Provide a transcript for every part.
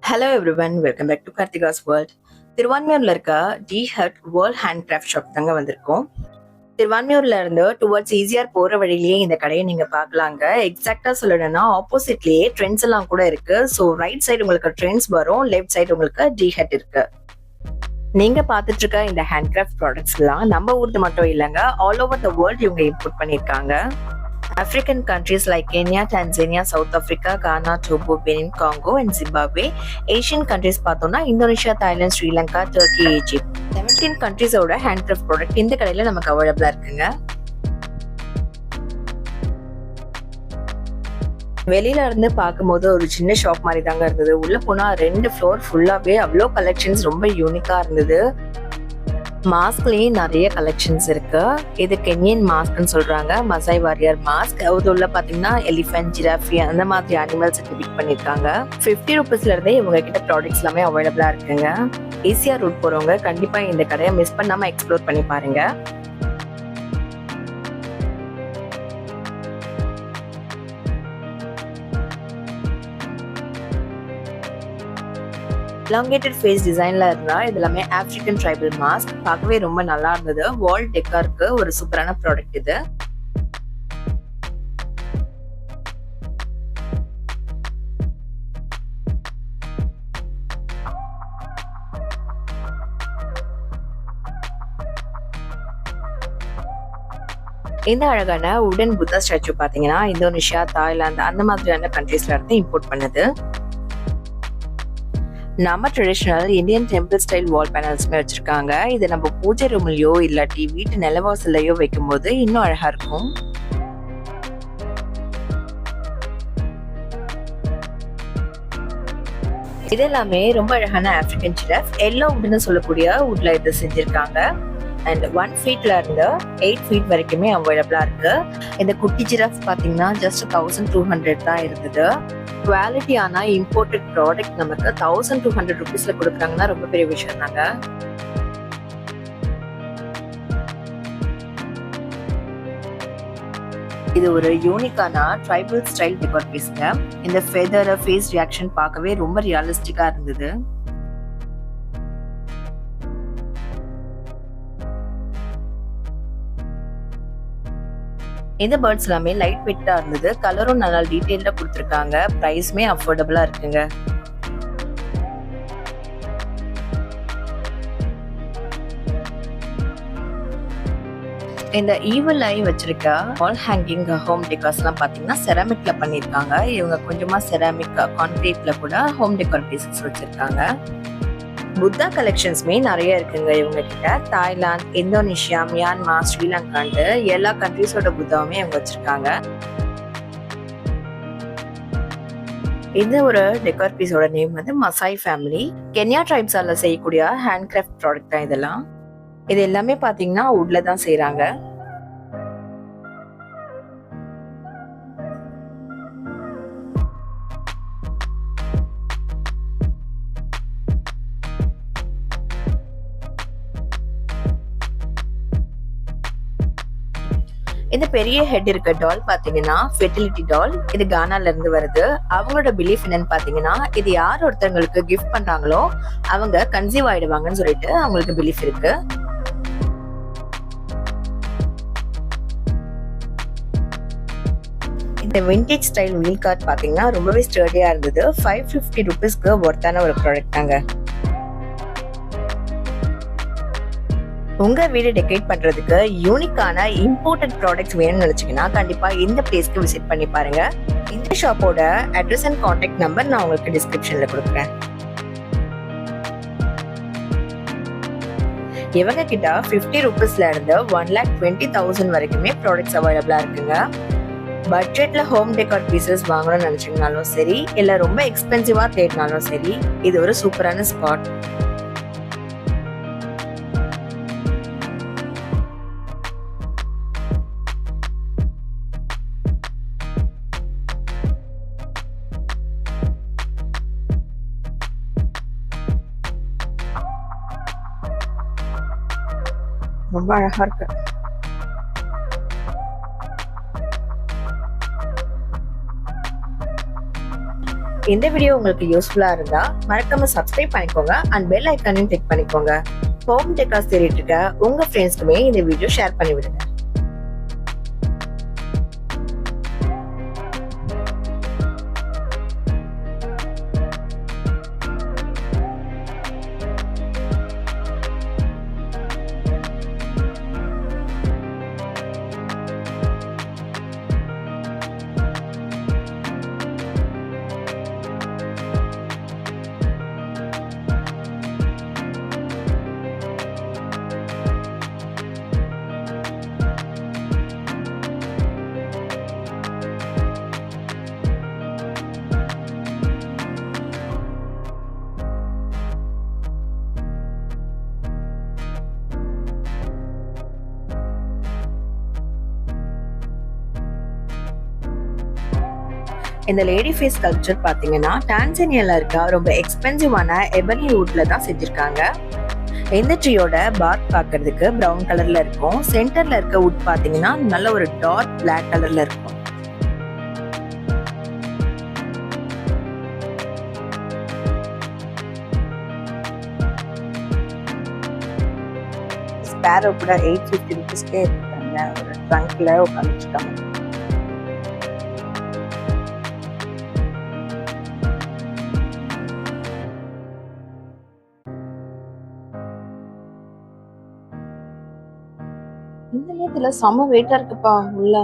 Hello everyone, welcome back to கார்த்திகாஸ் world. திருவான்மியூர்ல இருக்க T hut world handcraft shop தாங்க வந்திருக்கோம். திருவான்மியூர்ல இருந்து டுவர்ட்ஸ் ஈஸியார் போற வழியிலேயே இந்த கடையை நீங்க பார்க்கலாங்க. எக்ஸாக்டா சொல்லணும்னா ஆப்போசிட்லயே ட்ரெண்ட்ஸ் எல்லாம் கூட இருக்கு. ஸோ ரைட் சைடு உங்களுக்கு ட்ரெண்ட்ஸ் வரும், லெஃப்ட் சைடு உங்களுக்கு டி ஹட் இருக்கு. நீங்க பாத்துட்டு இருக்க இந்த ஹேண்ட் கிராஃப்ட் ப்ராடக்ட்ஸ் எல்லாம் நம்ம ஊருக்கு மட்டும் இல்லைங்க, ஆல் ஓவர் த வேர்ல்ட் இவங்க இம்போர்ட் பண்ணிருக்காங்க. African countries like Kenya, Tanzania, South Africa, Ghana, Togo, Benin, Congo and Zimbabwe. Asian countries பார்த்தோம்னா Indonesia, Thailand, Sri Lanka, Turkey, Egypt. 17 countries-ஓட ஹேண்ட் கிராஃப்ட் ப்ராடக்ட் இந்த கடையில நமக்கு அவைலபிளா இருக்குங்க. வெளியில இருந்து பார்க்கும்போது ஒரு சின்ன ஷாப் மாதிரி தாங்க இருந்தது. உள்ள போனா 2 ஃப்ளோர் ஃபுல்லாவே அவ்வளோ கலெக்ஷன்ஸ் ரொம்ப யூனிக்கா இருந்தது. மாஸ்க்லயே நிறைய கலெக்ஷன்ஸ் இருக்கு. இது கென்யன் மாஸ்க்னு சொல்றாங்க, மசாய் வாரியர் மாஸ்க். அது உள்ள பாத்தீங்கன்னா எலிஃபென்ட், ஜிராஃபி அந்த மாதிரி அனிமல்ஸ் டிபிக் பண்ணிருக்காங்க. 50 ருபீஸ்ல இருந்தே இவங்க கிட்ட ப்ராடக்ட்ஸ் எல்லாமே அவைலபிளா இருக்குங்க. ஈஸியா ரூட் போறவங்க கண்டிப்பா இந்த கடையை மிஸ் பண்ணாம எக்ஸ்ப்ளோர் பண்ணி பாருங்க. elongated ஃபேஸ் டிசைன்ல இருந்தா இது எல்லாமே ஆப்பிரிக்கன் ட்ரைபல் மாஸ்க். பார்க்கவே ரொம்ப நல்லா இருந்தது. வால் டெக்காருக்கு ஒரு சூப்பரான ப்ராடக்ட் இது. இந்த அழகான உடன் புத்தா ஸ்டாச்சு பாத்தீங்கன்னா இந்தோனேஷியா, தாய்லாந்து அந்த மாதிரியான கண்ட்ரீஸ்ல இருந்து இம்போர்ட் பண்ணுது. நம்ம ட்ரெடிஷனல் இந்தியன் டெம்பிள் ஸ்டைல் வால் பேனல்ஸ்மே வச்சிருக்காங்க. இது நம்ம பூஜை ரூம்லயோ இல்லாட்டி வீட்டு நிலவாசல்லையோ வைக்கும் போது இன்னும் அழகா இருக்கும். இது எல்லாமே ரொம்ப அழகான ஆப்பிரிக்கன் ஜிராஃப். எல்லோ வுட்னு சொல்லக்கூடிய வுட்ல இது செஞ்சிருக்காங்க. அண்ட் 1 ஃபீட்ல இருந்து 8 ஃபீட் வரைக்குமே அவைலபிளா இருக்கு. இந்த குட்டி ஜிராஃப் பாத்தீங்கன்னா ஜஸ்ட் 1200 தான் இருந்தது. குவாலிட்டியான இம்போர்ட்டட் ப்ராடக்ட் நமக்கு 1200 ருபீஸ்ல கொடுக்குறாங்கன்னா ரொம்ப பெரிய விஷயம் தாங்க. இது ஒரு யூனிக்கான ட்ரைபல் ஸ்டைல் டெக்கோர் பீஸ்ங்க. இந்த ஃபெதர் ஃபேஸ் ரியாக்ஷன் பார்க்கவே ரொம்ப ரியலிஸ்டிக்கா இருந்தது. இந்த பேர்ட்ஸ் எல்லாமே லைட் வெயிட்டா இருந்தது. கலரும் நல்லா டீடைல்டா கொடுத்துருக்காங்க. பிரைஸ்மே அஃபோர்டபுளா இருக்குங்க. இந்த ஈவில் ஐ வச்சிருக்க வால் ஹேங்கிங் ஹோம் டெக்கார்ஸ் எல்லாம் பாத்தீங்கன்னா செராமிக்ல பண்ணிருக்காங்க. இவங்க கொஞ்சமா செராமிக் கான்கிரீட்ல கூட ஹோம் டெக்கார் பீசஸ் வச்சிருக்காங்க. புத்தா கலெக்ஷன்ஸ்மே நிறைய இருக்குங்க இவங்க கிட்ட. தாய்லாந்து, இந்தோனேஷியா, மியான்மார், ஸ்ரீலங்காண்டு எல்லா கண்ட்ரீஸோட புத்தாவுமே இவங்க வச்சிருக்காங்க. இந்த ஒரு டெக்கார் பீஸோட நேம் வந்து மசாய் ஃபேமிலி. கென்யா ட்ரைப்ஸால செய்யக்கூடிய ஹேண்ட் கிராஃப்ட் ப்ராடக்ட் தான் இதெல்லாம். இது எல்லாமே பாத்தீங்கன்னா வுட்ல தான் செய்யறாங்க. இந்த பெரிய ஹெட் இருக்க டால் பாத்தீங்கன்னா ஃபெர்டிலிட்டி டால். இது கானால இருந்து வருது. அவங்களோட பிலீஃப் என்னன்னு பாத்தீங்கன்னா இது யார் ஒருத்தவங்களுக்கு கிஃப்ட் பண்றாங்களோ அவங்க கன்சீவ் ஆயிடுவாங்கன்னு சொல்லிட்டு அவங்களுக்கு பிலீஃப் இருக்கு. இந்த விண்டேஜ் ஸ்டைல் வீல் கார்ட் பாத்தீங்கன்னா ரொம்பவே ஸ்டர்டியா இருந்தது. 550 ருபீஸ்க்கு ஒர்த்தான ஒரு ப்ராடக்ட் தாங்க. உங்க வீடு டெக்கரேட் பண்றதுக்கு யூனிக்கான இம்போர்ட்டட் ப்ராடக்ட்ஸ் வேணும்னு நினைச்சீங்கன்னா கண்டிப்பா இந்த பிளேஸ்க்கு விசிட் பண்ணி பாருங்க. இந்த ஷாப்போட அட்ரஸ் அண்ட் கான்டாக்ட் நம்பர் நான் உங்களுக்கு டிஸ்கிரிப்ஷன்ல கொடுக்குறேன். இவங்க கிட்ட 50 ருபீஸ்ல இருந்து 1,20,000 வரைக்குமே ப்ராடக்ட்ஸ் அவைலபிளா இருக்குங்க. பட்ஜெட்ல ஹோம் டெக்கார் பீசஸ் வாங்கணும்னு நினைச்சீங்கனாலும் சரி, இல்ல ரொம்ப எக்ஸ்பென்சிவா தேடினாலும் சரி, இது ஒரு சூப்பரான ஸ்பாட். ரொம்ப அழகா இருக்கு. இந்த வீடியோ உங்களுக்கு யூஸ்ஃபுல்லா இருந்தா மறக்காம சப்ஸ்கிரைப் பண்ணிக்கோங்க அண்ட் பெல் ஐக்கானையும் கிளிக் பண்ணிக்கோங்க. ஹோம் டெக்கார்ஸ் தேடிட்டு இருக்க உங்க ஃப்ரெண்ட்ஸ்க்குமே இந்த வீடியோ ஷேர் பண்ணி விடுங்க. இந்த லேடி ஃபேஸ் ஸ்கல்ப்சர் பாத்தீங்கன்னா டான்சானியால இருக்க ரொம்ப எக்ஸ்பென்சிவான எபனி வுட்ல தான் செஞ்சிருக்காங்க. இந்த ட்ரீயோட பார்க் பாக்குறதுக்கு பிரவுன் கலர்ல இருக்கும். சென்டர்ல இருக்க வுட் பாத்தீங்கன்னா நல்ல ஒரு டார்க் பிளாக் கலர்ல இருக்கும். ஸ்பேரோ கூட 850 ருபீஸ்க்கே இருக்காங்க. ஒரு ட்ரங்க்ல உட்காந்துருக்காங்க. இந்த நேரத்துல செம வெயிட்டா இருக்குப்பா. உள்ள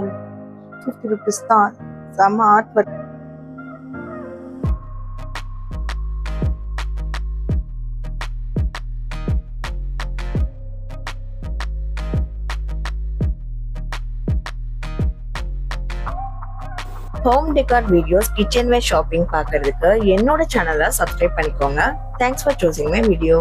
50 ருபீஸ் தான். செம art work. Home decor videos, kitchen ware shopping பார்க்கறதுக்கு என்னோட சேனலை சப்ஸ்கிரைப் பண்ணிக்கோங்க. Thanks for choosing my video.